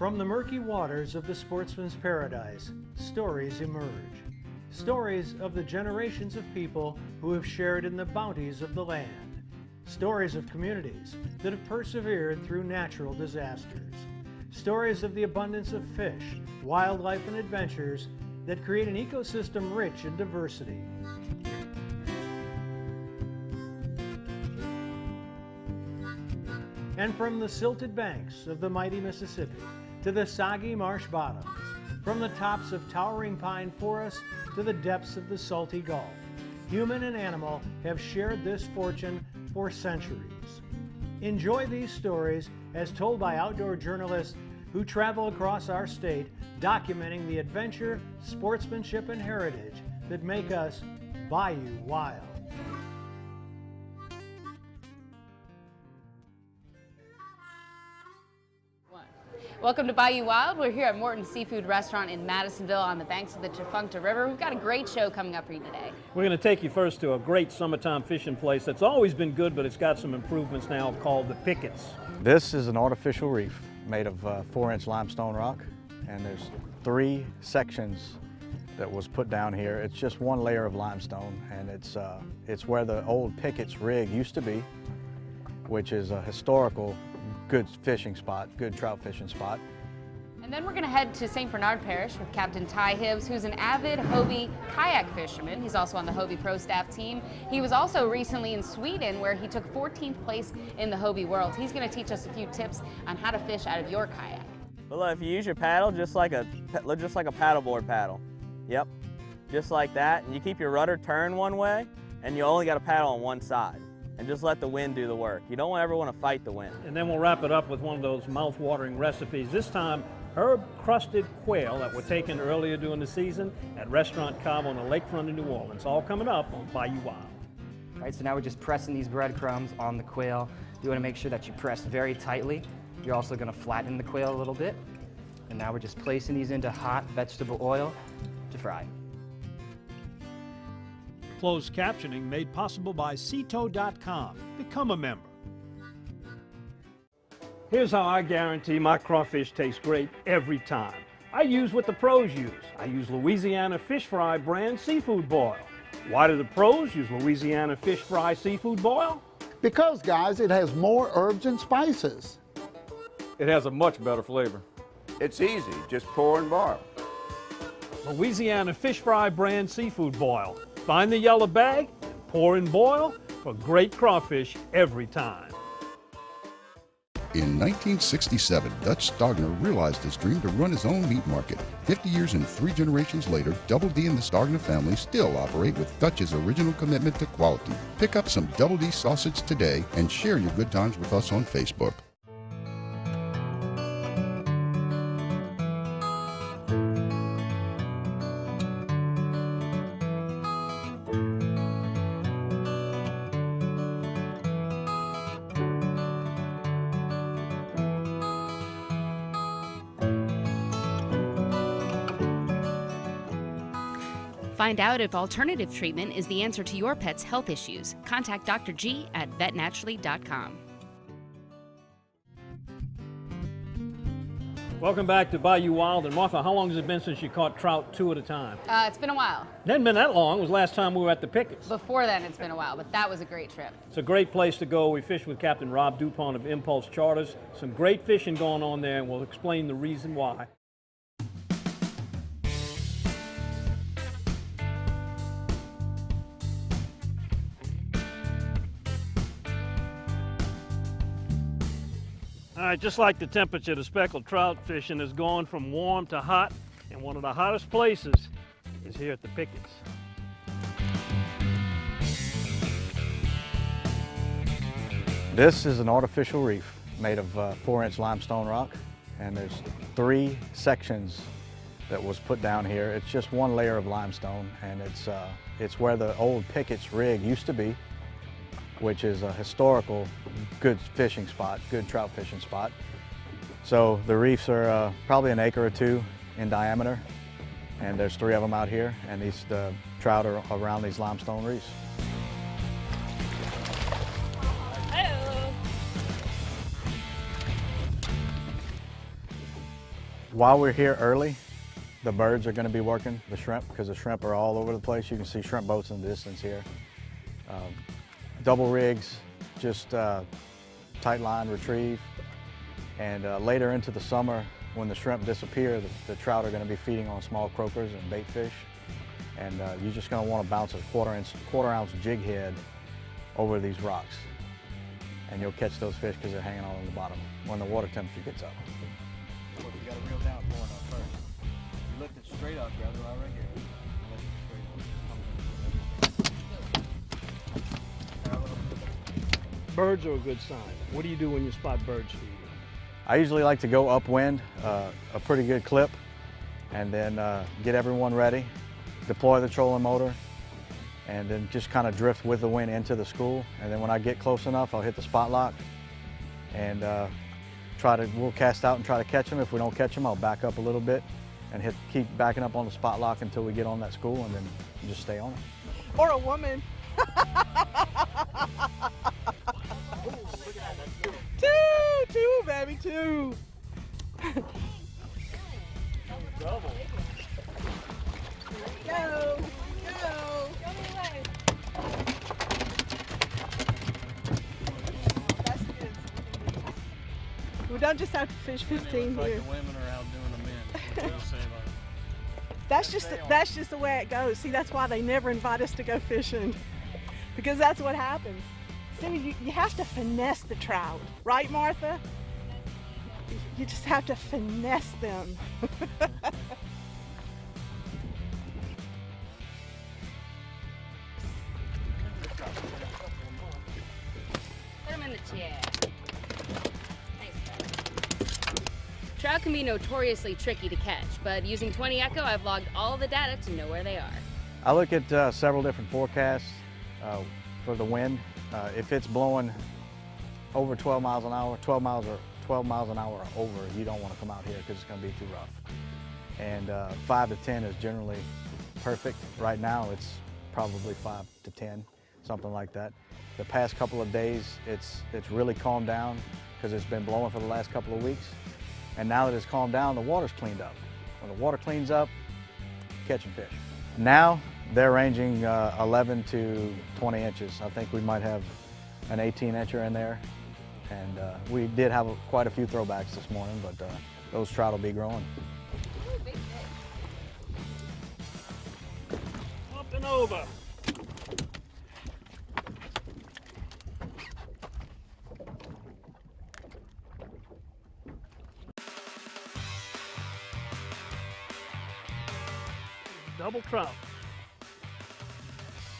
From the murky waters of the sportsman's paradise, stories emerge. Stories of the generations of people who have shared in the bounties of the land. Stories of communities that have persevered through natural disasters. Stories of the abundance of fish, wildlife, and adventures that create an ecosystem rich in diversity. And from the silted banks of the mighty Mississippi to the soggy marsh bottoms, from the tops of towering pine forests to the depths of the salty Gulf, human and animal have shared this fortune for centuries. Enjoy these stories as told by outdoor journalists who travel across our state, documenting the adventure, sportsmanship, and heritage that make us Bayou Wild. Welcome to Bayou Wild. We're here at Morton Seafood Restaurant in Madisonville on the banks of the Tchefuncte River. We've got a great show coming up for you today. We're going to take you first to a great summertime fishing place that's always been good, but it's got some improvements now, called the Pickets. This is an artificial reef made of 4-inch limestone rock, and there's 3 sections that was put down here. It's just one layer of limestone, and it's where the old Pickets rig used to be, which is a historical good fishing spot, good trout fishing spot. And then we're going to head to St. Bernard Parish with Capt Ty Hibbs, who's an avid Hobie kayak fisherman. He's also on the Hobie Pro Staff team. He was also recently in Sweden, where he took 14th place in the Hobie World. He's going to teach us a few tips on how to fish out of your kayak. Well, if you use your paddle just like a paddleboard paddle. Yep, just like that. And you keep your rudder turned one way, and you only got to paddle on one side. And just let the wind do the work. You don't ever want to fight the wind. And then we'll wrap it up with one of those mouth-watering recipes. This time, Herb Crusted Quail that were taken earlier during the season at Restaurant Cava on the lakefront in New Orleans. All coming up on Bayou Wild. All right, so now we're just pressing these breadcrumbs on the quail. You want to make sure that you press very tightly. You're also going to flatten the quail a little bit. And now we're just placing these into hot vegetable oil to fry. Closed captioning made possible by Ceto.com. Become a member. Here's how I guarantee my crawfish tastes great every time. I use what the pros use. I use Louisiana Fish Fry brand seafood boil. Why do the pros use Louisiana Fish Fry seafood boil? Because, guys, it has more herbs and spices. It has a much better flavor. It's easy, just pour and boil. Louisiana Fish Fry brand seafood boil. Find the yellow bag, pour and boil for great crawfish every time. In 1967, Dutch Stogner realized his dream to run his own meat market. 50 years and 3 generations later, Double D and the Stogner family still operate with Dutch's original commitment to quality. Pick up some Double D sausage today and share your good times with us on Facebook. Find out if alternative treatment is the answer to your pet's health issues. Contact Dr. G at vetnaturally.com. Welcome back to Bayou Wild. And Martha, how long has it been since you caught trout 2 at a time? It's been a while. It hasn't been that long. It was last time we were at the Pickets. Before then, it's been a while, but that was a great trip. It's a great place to go. We fished with Captain Rob Dupont of Impulse Charters. Some great fishing going on there, and we'll explain the reason why. All right, just like the temperature, the speckled trout fishing has gone from warm to hot, and one of the hottest places is here at the Pickets. This is an artificial reef made of 4-inch limestone rock, and there's 3 sections that was put down here. It's just one layer of limestone, and it's where the old Pickets rig used to be, which is a historical good fishing spot, good trout fishing spot. So the reefs are probably an acre or 2 in diameter, and there's 3 of them out here, and the trout are around these limestone reefs. While we're here early, the birds are going to be working the shrimp because the shrimp are all over the place. You can see shrimp boats in the distance here. Double rigs, just tight line retrieve. And later into the summer, when the shrimp disappear, the trout are going to be feeding on small croakers and bait fish. And you're just going to want to bounce a quarter ounce jig head over these rocks. And you'll catch those fish because they're hanging on the bottom when the water temperature gets up. Look, you got to reel down pouring up first. You lift it straight up, grab it right here. Birds are a good sign. What do you do when you spot birds feeding? I usually like to go upwind, a pretty good clip, and then get everyone ready, deploy the trolling motor, and then just kind of drift with the wind into the school. And then when I get close enough, I'll hit the spot lock and we'll cast out and try to catch them. If we don't catch them, I'll back up a little bit and keep backing up on the spot lock until we get on that school, and then just stay on it. Or a woman. Two, baby, two. Double. Go. That's good. We don't just have to fish 15 here. Like the women are outdoing the men. That's just the way it goes. See, that's why they never invite us to go fishing, because that's what happens. See, you have to finesse the trout, right, Martha? You just have to finesse them. Put them in the chair. Thanks, guys. Trout can be notoriously tricky to catch, but using 20 Echo, I've logged all the data to know where they are. I look at several different forecasts for the wind. If it's blowing over 12 miles an hour, 12 miles an hour or over, you don't want to come out here because it's going to be too rough. And 5 to 10 is generally perfect. Right now it's probably 5 to 10, something like that. The past couple of days it's really calmed down because it's been blowing for the last couple of weeks. And now that it's calmed down, the water's cleaned up. When the water cleans up, catching fish. Now they're ranging 11 to 20 inches. I think we might have an 18-incher in there. And we did have quite a few throwbacks this morning, but those trout will be growing. Up and over. Double trout.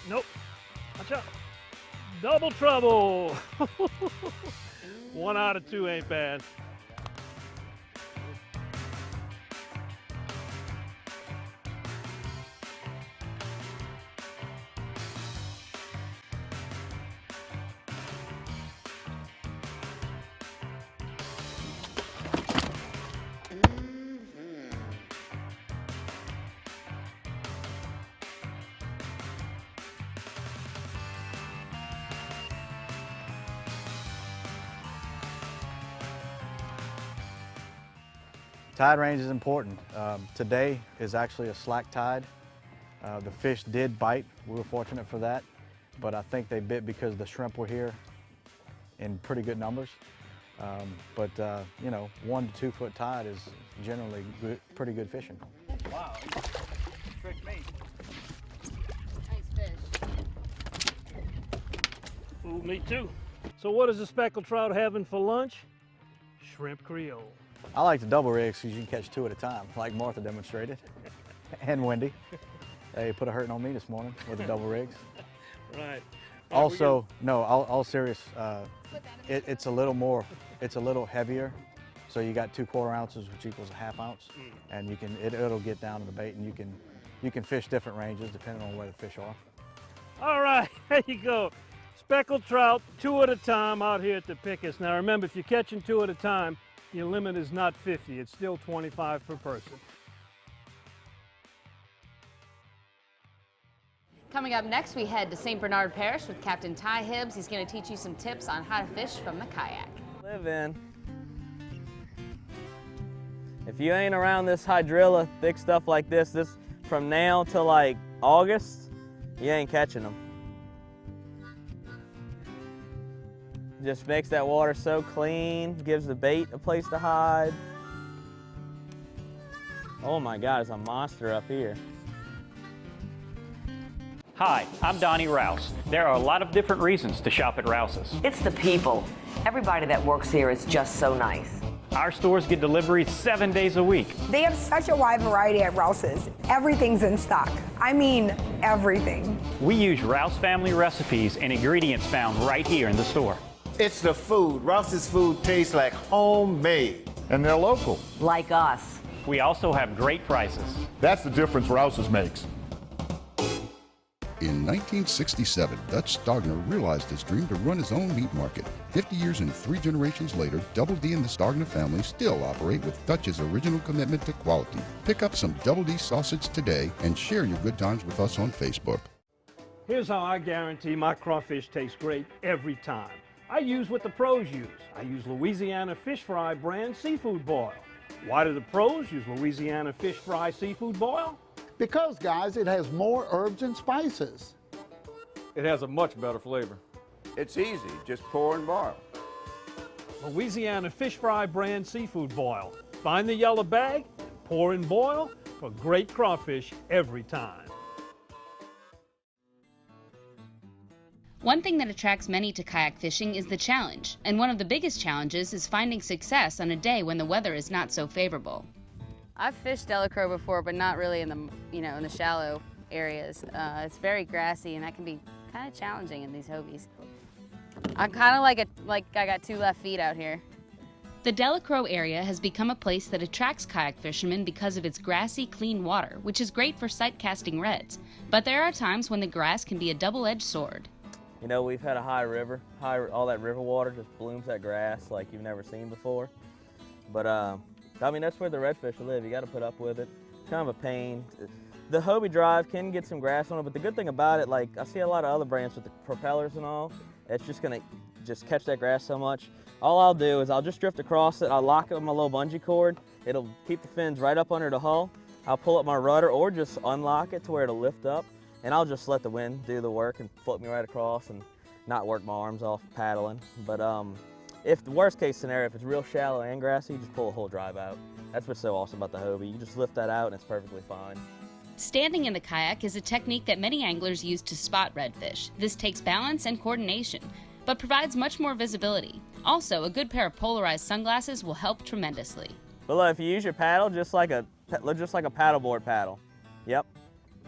Nope. Watch out. Double trouble. 1 out of 2 ain't bad. Tide range is important. Today is actually a slack tide. The fish did bite. We were fortunate for that, but I think they bit because the shrimp were here in pretty good numbers. You know, 1 to 2 foot tide is generally pretty good fishing. Wow, you tricked me. Nice fish. Fooled me too. So what is the speckled trout having for lunch? Shrimp Creole. I like the double rigs because you can catch 2 at a time, like Martha demonstrated, and Wendy. They put a hurting on me this morning with the double rigs. Right. Also, no, all serious, it's a little heavier. So you got 2/4 ounces, which equals a 1/2 ounce, and it'll get down to the bait, and you can fish different ranges depending on where the fish are. All right, there you go. Speckled trout, 2 at a time out here at the Pickets. Now remember, if you're catching 2 at a time, your limit is not 50, it's still 25 per person. Coming up next, we head to St. Bernard Parish with Capt Ty Hibbs. He's going to teach you some tips on how to fish from the kayak. Live in. If you ain't around this hydrilla, thick stuff like this from now till like August, you ain't catching them. Just makes that water so clean, gives the bait a place to hide. Oh my God, it's a monster up here. Hi, I'm Donnie Rouse. There are a lot of different reasons to shop at Rouses. It's the people. Everybody that works here is just so nice. Our stores get deliveries 7 days a week. They have such a wide variety at Rouses. Everything's in stock. I mean, everything. We use Rouse family recipes and ingredients found right here in the store. It's the food. Rouse's food tastes like homemade. And they're local. Like us. We also have great prices. That's the difference Rouses makes. In 1967, Dutch Stogner realized his dream to run his own meat market. 50 years and 3 generations later, Double D and the Stogner family still operate with Dutch's original commitment to quality. Pick up some Double D sausage today and share your good times with us on Facebook. Here's how I guarantee my crawfish tastes great every time. I use what the pros use. I use Louisiana Fish Fry brand seafood boil. Why do the pros use Louisiana Fish Fry seafood boil? Because, guys, it has more herbs and spices. It has a much better flavor. It's easy, just pour and boil. Louisiana Fish Fry brand seafood boil. Find the yellow bag, pour and boil for great crawfish every time. One thing that attracts many to kayak fishing is the challenge, and one of the biggest challenges is finding success on a day when the weather is not so favorable. I've fished Delacroix before, but not really in the, in the shallow areas. It's very grassy, and that can be kind of challenging in these Hobies. I'm kind of like I got 2 left feet out here. The Delacroix area has become a place that attracts kayak fishermen because of its grassy, clean water, which is great for sight casting reds. But there are times when the grass can be a double-edged sword. You know, we've had a high river, all that river water just blooms that grass like you've never seen before. But I mean, that's where the redfish live. You got to put up with it. It's kind of a pain. The Hobie drive can get some grass on it, but the good thing about it, like I see a lot of other brands with the propellers and all, it's just gonna catch that grass so much. All I'll do is I'll just drift across it. I'll lock it with my little bungee cord. It'll keep the fins right up under the hull. I'll pull up my rudder or just unlock it to where it'll lift up, and I'll just let the wind do the work and float me right across and not work my arms off paddling. But if the worst case scenario, if it's real shallow and grassy, you just pull the whole drive out. That's what's so awesome about the Hobie. You just lift that out and it's perfectly fine. Standing in the kayak is a technique that many anglers use to spot redfish. This takes balance and coordination, but provides much more visibility. Also, a good pair of polarized sunglasses will help tremendously. But look, if you use your paddle just like a paddleboard paddle, yep,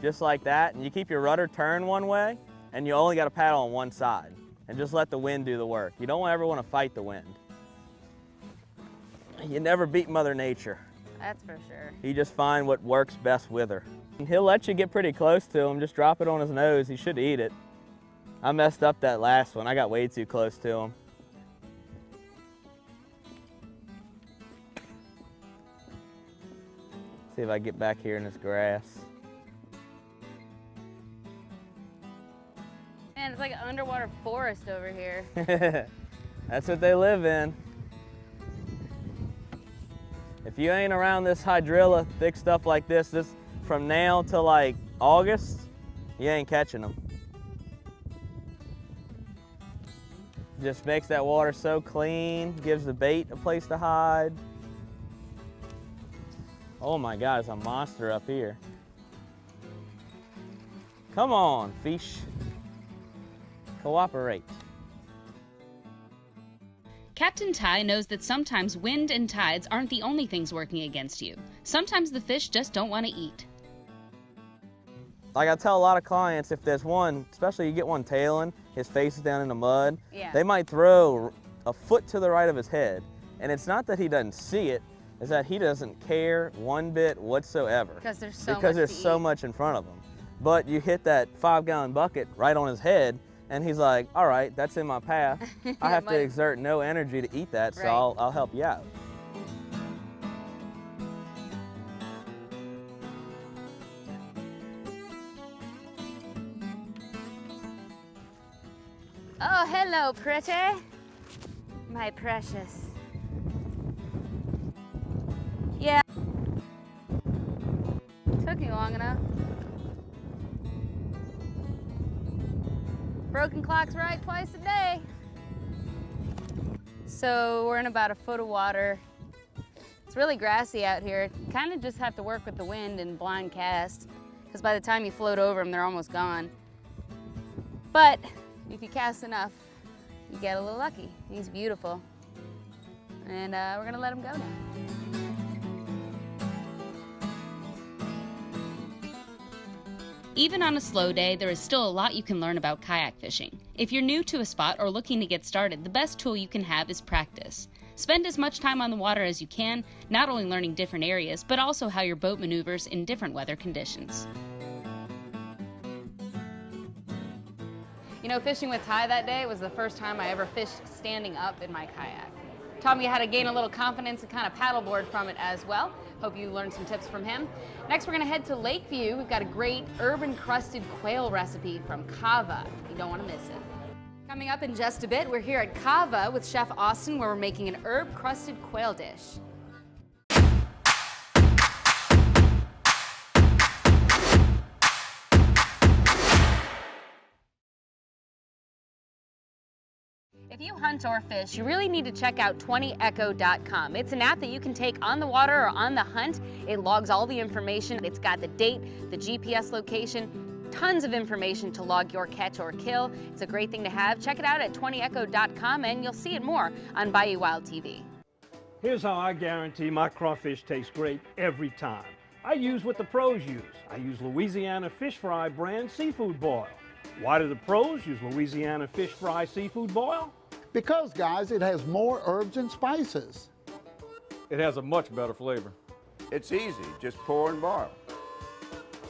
just like that, and you keep your rudder turned one way, and you only got to paddle on one side, and just let the wind do the work. You don't ever want to fight the wind. You never beat Mother Nature. That's for sure. You just find what works best with her. He'll let you get pretty close to him, just drop it on his nose, he should eat it. I messed up that last one, I got way too close to him. See if I get back here in this grass. Man, it's like an underwater forest over here. That's what they live in. If you ain't around this hydrilla, thick stuff like this from now till like August, you ain't catching them. Just makes that water so clean, gives the bait a place to hide. Oh my God, it's a monster up here. Come on, fish. Cooperate. Captain Ty knows that sometimes wind and tides aren't the only things working against you. Sometimes the fish just don't want to eat. Like I tell a lot of clients, if there's one, especially you get one tailing, his face is down in the mud, they might throw a foot to the right of his head. And it's not that he doesn't see it, it's that he doesn't care one bit whatsoever. Because there's so much in front of him. But you hit that 5-gallon bucket right on his head, and he's like, all right, that's in my path. I have to exert no energy to eat that, so I'll help you out. Oh, hello, pretty. My precious. Yeah, broken clock's right twice a day. So we're in about a foot of water. It's really grassy out here. Kind of just have to work with the wind and blind cast, because by the time you float over them, they're almost gone. But if you cast enough, you get a little lucky. He's beautiful. And we're gonna let him go now. Even on a slow day, there is still a lot you can learn about kayak fishing. If you're new to a spot or looking to get started, the best tool you can have is practice. Spend as much time on the water as you can, not only learning different areas, but also how your boat maneuvers in different weather conditions. You know, fishing with Ty that day was the first time I ever fished standing up in my kayak. Taught me how to gain a little confidence and kind of paddleboard from it as well. Hope you learned some tips from him. Next, we're gonna head to Lakeview. We've got a great Crusted Quail recipe from Cava. You don't wanna miss it. Coming up in just a bit, we're here at Cava with Chef Austin, where we're making an Crusted Quail dish. If you hunt or fish, you really need to check out 20echo.com. It's an app that you can take on the water or on the hunt. It logs all the information. It's got the date, the GPS location, tons of information to log your catch or kill. It's a great thing to have. Check it out at 20echo.com and you'll see it more on Bayou Wild TV. Here's how I guarantee my crawfish taste great every time. I use what the pros use. I use Louisiana Fish Fry brand seafood boil. Why do the pros use Louisiana Fish Fry seafood boil? Because, guys, it has more herbs and spices. It has a much better flavor. It's easy, just pour and boil.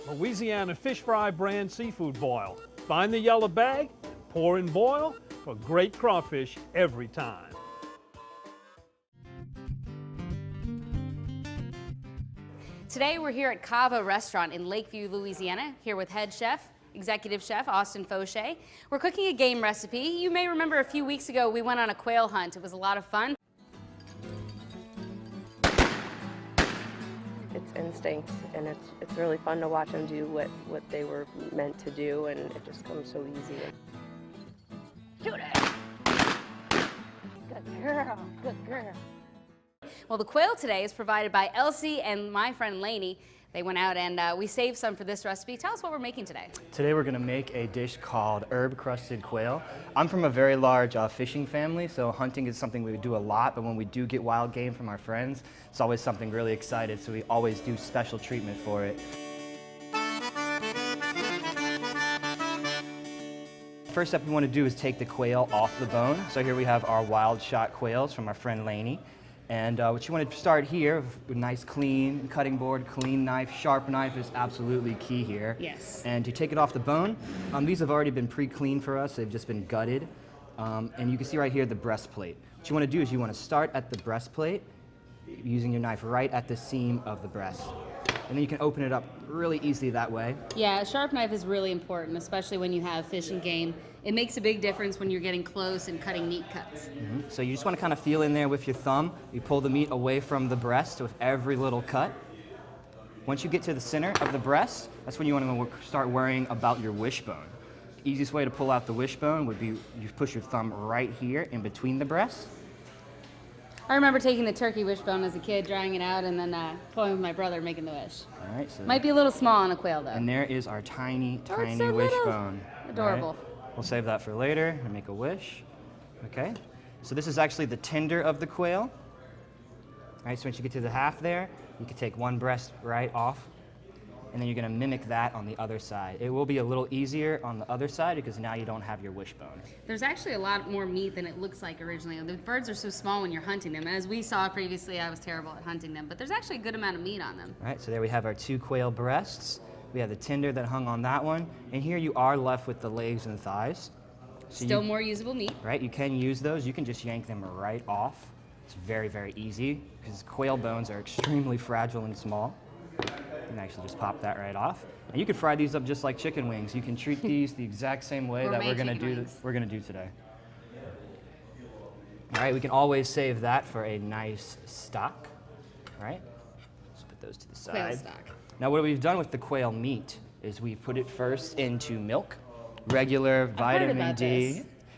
Louisiana Fish Fry brand seafood boil. Find the yellow bag, pour and boil for great crawfish every time. Today we're here at Cava Restaurant in Lakeview, Louisiana, here with head chef, executive chef Austin Faucheaux. We're cooking a game recipe. You may remember a few weeks ago we went on a quail hunt. It was a lot of fun. It's instinct, and it's really fun to watch them do what they were meant to do, and it just comes so easy. Shoot it! Good girl, good girl. Well, the quail today is provided by Elsie and my friend Lainey. They went out and we saved some for this recipe. Tell us what we're making today. Today we're going to make a dish called Herb Crusted Quail. I'm from a very large fishing family, so hunting is something we do a lot, but when we do get wild game from our friends, it's always something really excited, so we always do special treatment for it. First step we want to do is take the quail off the bone. So here we have our wild shot quails from our friend Lainey. And what you want to start here with a nice clean cutting board, clean knife, sharp knife is absolutely key here. Yes. And to take it off the bone, these have already been pre-cleaned for us. They've just been gutted. And you can see right here the breastplate. What you want to do is you want to start at the breastplate using your knife right at the seam of the breast. And then you can open it up really easily that way. Yeah, a sharp knife is really important, especially when you have fish and game. It makes a big difference when you're getting close and cutting neat cuts. So you just want to kind of feel in there with your thumb. You pull the meat away from the breast with every little cut. Once you get to the center of the breast, that's when you want to start worrying about your wishbone. The easiest way to pull out the wishbone would be you push your thumb right here in between the breasts. I remember taking the turkey wishbone as a kid, drying it out, and then pulling with my brother making the wish. All right. So might be a little small on a quail, though. And there is our tiny, tiny so wishbone. Adorable. Right. We'll save that for later and make a wish. Okay. So this is actually the tender of the quail. All right. So once you get to the half there, you can take one breast right off, and then you're going to mimic that on the other side. It will be a little easier on the other side because now you don't have your wishbone. There's actually a lot more meat than it looks like originally. The birds are so small when you're hunting them. As we saw previously, I was terrible at hunting them, but there's actually a good amount of meat on them. All right, so there we have our 2 quail breasts. We have the tender that hung on that one, and here you are left with the legs and thighs. So Still more usable meat. Right, you can use those. You can just yank them right off. It's very, very easy because quail bones are extremely fragile and small. You can actually just pop that right off. And you can fry these up just like chicken wings. You can treat these the exact same way that we're gonna do today. All right, we can always save that for a nice stock. All right, let's put those to the side. Quail stock. Now what we've done with the quail meat is we've put it first into milk. regular I've heard vitamin about D.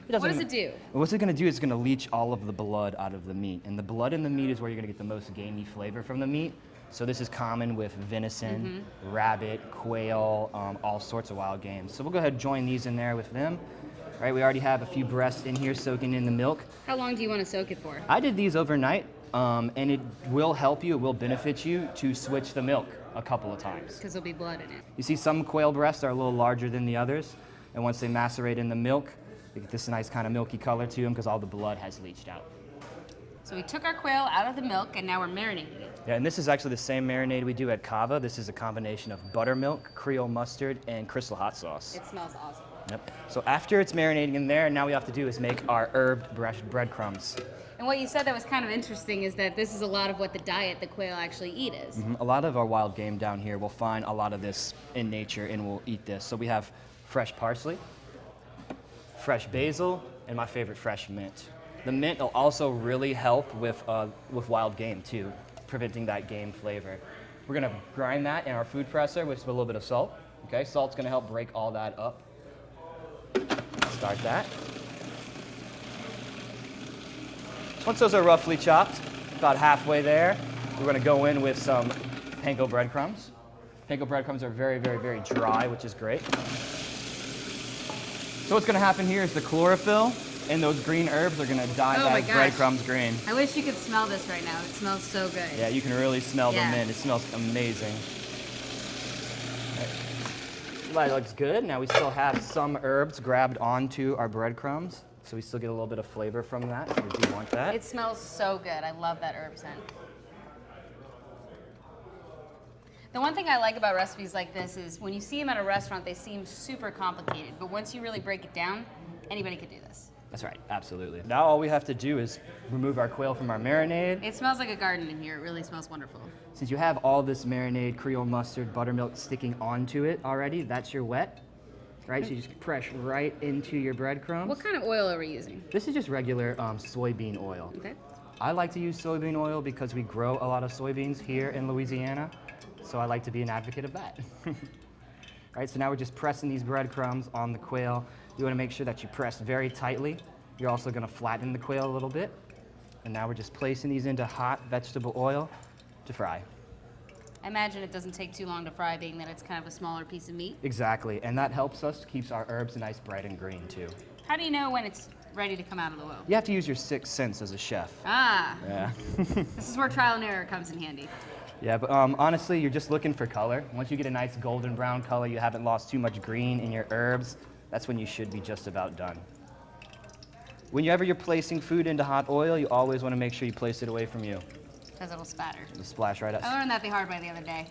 this. What does it do? What's it going to do is it's going to leach all of the blood out of the meat. And the blood in the meat is where you're going to get the most gamey flavor from the meat. So this is common with venison, rabbit, quail, all sorts of wild game. So we'll go ahead and join these in there with them. All right, we already have a few breasts in here soaking in the milk. How long do you want to soak it for? I did these overnight, and it will help you, it will benefit you to switch the milk a couple of times. Because there'll be blood in it. You see some quail breasts are a little larger than the others, and once they macerate in the milk, they get this nice kind of milky color to them because all the blood has leached out. So we took our quail out of the milk and now we're marinating it. Yeah, and this is actually the same marinade we do at Cava. This is a combination of buttermilk, Creole mustard, and crystal hot sauce. It smells awesome. Yep. So after it's marinating in there, now we have to do is make our herb breadcrumbs. And what you said that was kind of interesting is that this is a lot of what the diet the quail actually eat is. A lot of our wild game down here will find a lot of this in nature and will eat this. So we have fresh parsley, fresh basil, and my favorite, fresh mint. The mint will also really help with wild game too, preventing that game flavor. We're gonna grind that in our food presser with a little bit of salt. Okay, salt's gonna help break all that up. Start that. Once those are roughly chopped, about halfway there, we're gonna go in with some panko breadcrumbs. Panko breadcrumbs are very, very, very dry, which is great. So what's gonna happen here is the chlorophyll and those green herbs are gonna dye that breadcrumbs green. I wish you could smell this right now. It smells so good. Yeah, you can really smell the mint. It smells amazing. That looks good. Now we still have some herbs grabbed onto our breadcrumbs, so we still get a little bit of flavor from that. So we do want that. It smells so good. I love that herb scent. The one thing I like about recipes like this is when you see them at a restaurant, they seem super complicated, but once you really break it down, anybody could do this. That's right, absolutely. Now all we have to do is remove our quail from our marinade. It smells like a garden in here. It really smells wonderful. Since you have all this marinade, Creole mustard, buttermilk sticking onto it already, that's your wet, right? So you just press right into your breadcrumbs. What kind of oil are we using? This is just regular soybean oil. Okay. I like to use soybean oil because we grow a lot of soybeans here in Louisiana, so I like to be an advocate of that. All right, so now we're just pressing these breadcrumbs on the quail. You want to make sure that you press very tightly. You're also going to flatten the quail a little bit. And now we're just placing these into hot vegetable oil to fry. I imagine it doesn't take too long to fry, being that it's kind of a smaller piece of meat. Exactly, and that helps us, keeps our herbs nice, bright, and green too. How do you know when it's ready to come out of the oil? You have to use your sixth sense as a chef. Ah. Yeah. This is where trial and error comes in handy. Yeah, but honestly, you're just looking for color. Once you get a nice golden brown color, you haven't lost too much green in your herbs, that's when you should be just about done. Whenever you're placing food into hot oil, you always want to make sure you place it away from you. Because it'll spatter. It'll splash right up. I learned that the hard way the other day.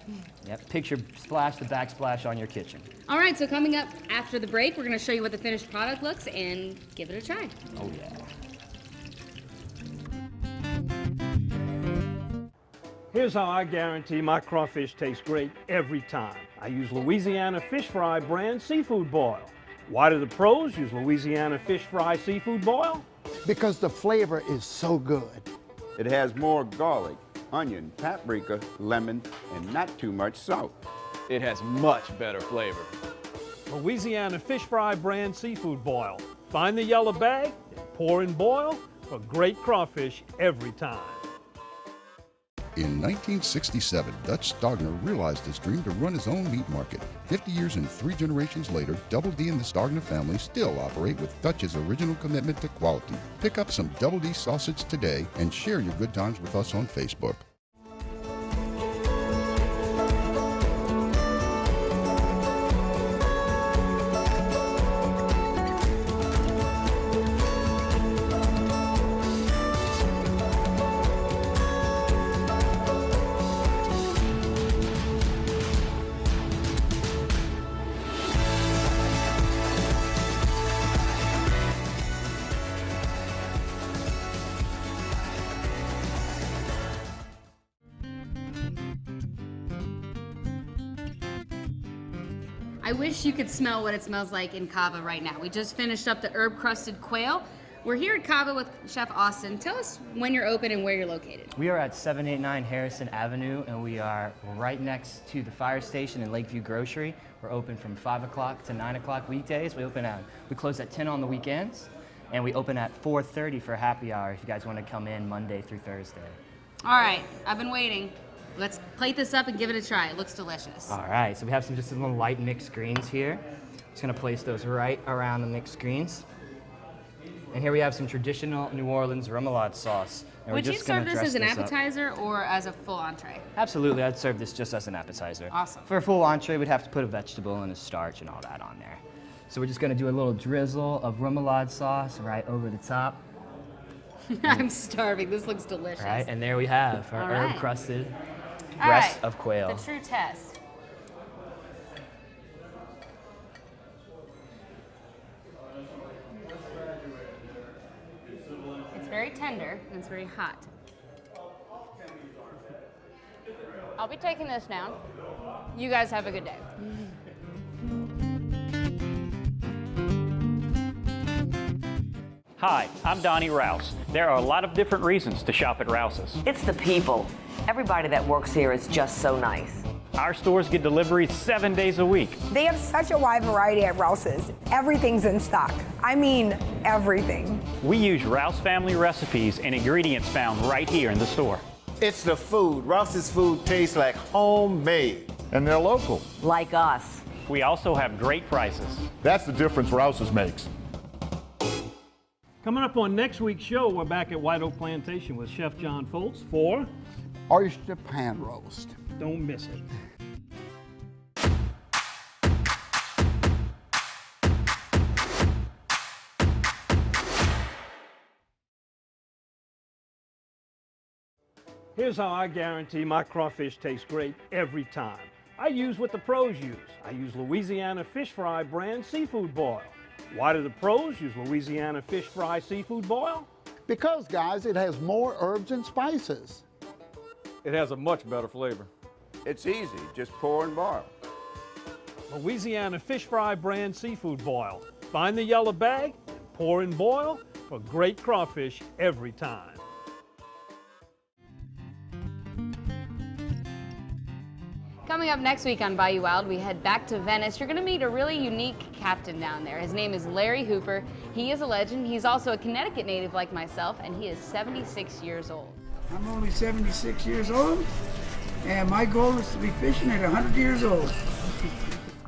Yep, picture splash, the backsplash on your kitchen. All right, so coming up after the break, we're going to show you what the finished product looks and give it a try. Oh yeah. Here's how I guarantee my crawfish tastes great every time. I use Louisiana Fish Fry brand seafood boil. Why do the pros use Louisiana Fish Fry seafood boil? Because the flavor is so good. It has more garlic, onion, paprika, lemon, and not too much salt. It has much better flavor. Louisiana Fish Fry brand seafood boil. Find the yellow bag, pour and boil for great crawfish every time. In 1967, Dutch Stogner realized his dream to run his own meat market. 50 years and 3 generations later, Double D and the Stogner family still operate with Dutch's original commitment to quality. Pick up some Double D sausage today and share your good times with us on Facebook. I wish you could smell what it smells like in Cava right now. We just finished up the Herb Crusted Quail. We're here at Cava with Chef Austin. Tell us when you're open and where you're located. We are at 789 Harrison Avenue, and we are right next to the fire station in Lakeview Grocery. We're open from 5 o'clock to 9 o'clock weekdays. We close at 10 on the weekends, and we open at 4:30 for happy hour if you guys want to come in Monday through Thursday. All right, I've been waiting. Let's plate this up and give it a try. It looks delicious. All right, so we have just some little light mixed greens here. Just gonna place those right around the mixed greens. And here we have some traditional New Orleans remoulade sauce. And Would you serve this as an appetizer or as a full entree? Absolutely, I'd serve this just as an appetizer. Awesome. For a full entree, we'd have to put a vegetable and a starch and all that on there. So we're just gonna do a little drizzle of remoulade sauce right over the top. I'm starving, this looks delicious. All right, and there we have our herb crusted breast of quail. The true test. It's very tender and it's very hot. I'll be taking this down. You guys have a good day. Hi, I'm Donnie Rouse. There are a lot of different reasons to shop at Rouses. It's the people. Everybody that works here is just so nice. Our stores get deliveries 7 days a week. They have such a wide variety at Rouses. Everything's in stock. I mean, everything. We use Rouse family recipes and ingredients found right here in the store. It's the food. Rouse's food tastes like homemade. And they're local. Like us. We also have great prices. That's the difference Rouses makes. Coming up on next week's show, we're back at White Oak Plantation with Chef John Foltz for oyster pan roast. Don't miss it. Here's how I guarantee my crawfish tastes great every time. I use what the pros use. I use Louisiana Fish Fry brand seafood boil. Why do the pros use Louisiana Fish Fry seafood boil? Because, guys, it has more herbs and spices. It has a much better flavor. It's easy, just pour and boil. Louisiana Fish Fry brand seafood boil. Find the yellow bag, pour and boil for great crawfish every time. Coming up next week on Bayou Wild, we head back to Venice. You're going to meet a really unique captain down there. His name is Larry Hooper. He is a legend. He's also a Connecticut native like myself, and he is 76 years old. I'm only 76 years old, and my goal is to be fishing at 100 years old.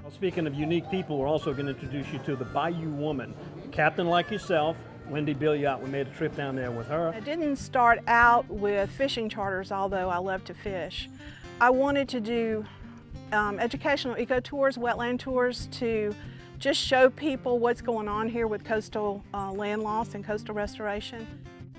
Well, speaking of unique people, we're also going to introduce you to the Bayou woman. A captain like yourself, Wendy Billiot. We made a trip down there with her. I didn't start out with fishing charters, although I love to fish. I wanted to do educational eco tours, wetland tours, to just show people what's going on here with coastal land loss and coastal restoration.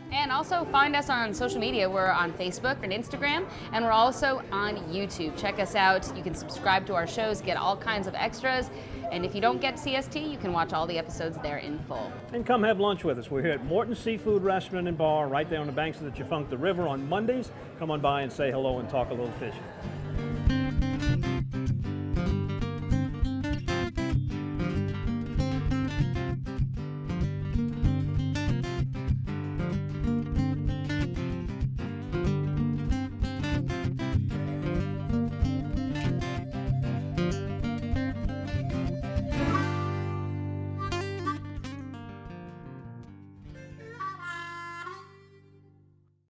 And also find us on social media. We're on Facebook and Instagram, and we're also on YouTube. Check us out. You can subscribe to our shows, get all kinds of extras. And if you don't get CST, you can watch all the episodes there in full. And come have lunch with us. We're here at Morton Seafood Restaurant and Bar right there on the banks of the Tchefuncte River on Mondays. Come on by and say hello and talk a little fishing.